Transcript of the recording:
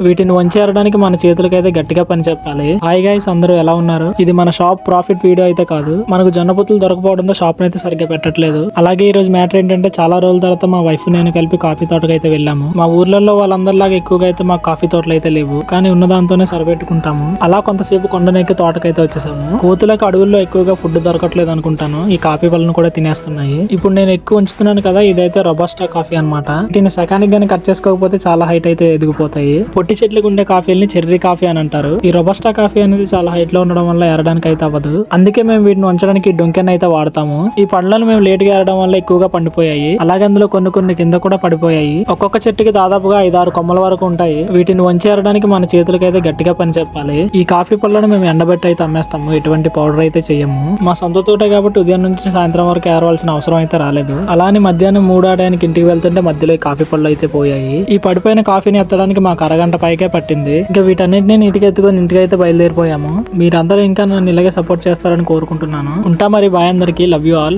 వీటిని వంచేరడానికి మన చేతులకైతే గట్టిగా పని చెప్పాలి. హాయ్ గైస్, అందరూ ఎలా ఉన్నారు? ఇది మన షాప్ ప్రాఫిట్ వీడియో అయితే కాదు. మనకు జొన్న పొత్తులు దొరకపోవడంతో షాప్ అయితే సరిగ్గా పెట్టట్లేదు. అలాగే ఈ రోజు మ్యాటర్ ఏంటంటే, చాలా రోజుల తర్వాత మా వైఫ్ నేను కలిపి కాఫీ తోటకు అయితే వెళ్ళాము. మా ఊర్లలో వాళ్ళందరిలాగా ఎక్కువగా అయితే మా కాఫీ తోటలు అయితే లేవు, కానీ ఉన్న దాంతోనే సరిపెట్టుకుంటాము. అలా కొంతసేపు కొండనెక్కి తోటకైతే వచ్చేసాము. కోతులకు అడవుల్లో ఎక్కువగా ఫుడ్ దొరకట్లేదు అనుకుంటాను. ఈ కాఫీ పళ్ళను కూడా తినేస్తున్నాయి. ఇప్పుడు నేను ఎక్కువ ఉంచుతున్నాను కదా, ఇదైతే రొబస్టా కాఫీ అన్నమాట. వీటిని సకానికి గానీ కట్ చేసుకోకపోతే చాలా హైట్ అయితే ఎదిగిపోతాయి. పొట్టి చెట్లకు ఉండే కాఫీల్ని చెర్రీ కాఫీ అని అంటారు. ఈ రొబస్టా కాఫీ అనేది చాలా హైట్ లో ఉండడం వల్ల ఎరడానికి అయితే అవ్వదు. అందుకే మేము వీటిని ఉంచడానికి డొంకెన్ అయితే వాడతాము. ఈ పండ్లను మేము లేట్ గా ఏరడం వల్ల ఎక్కువగా పండిపోయాయి. అలాగే అందులో కొన్ని కింద కూడా పడిపోయాయి. ఒక్కొక్క చెట్టుకి దాదాపుగా 5-6 కొమ్మల వరకు ఉంటాయి. వీటిని వంచేరడానికి మన చేతులకైతే గట్టిగా పని చెప్పాలి. ఈ కాఫీ పళ్ళను మేము ఎండబెట్టి అయితే అమ్మేస్తాము. ఎటువంటి పౌడర్ అయితే చేయము. మా సొంత తోటే కాబట్టి ఉదయం నుంచి సాయంత్రం వరకు ఏరవలసిన అవసరం అయితే రాలేదు. అలానే మధ్యాహ్నం 3 ఆడానికి ఇంటికి వెళ్తుంటే మధ్యలో ఈ కాఫీ పళ్ళు అయితే పోయాయి. ఈ పడిపోయిన కాఫీని ఎత్తడానికి మాకు అరగంట పైకే పట్టింది. ఇంకా వీటన్నిటిని నీటికి ఎత్తుకొని ఇంటికి అయితే బయలుదేరిపోయాము. మీరందరూ ఇంకా నన్ను ఇలాగే సపోర్ట్ చేస్తారని కోరుకుంటున్నాను. ఉంటా మరి, బాయ్ అందరికి, లవ్ యూ ఆల్.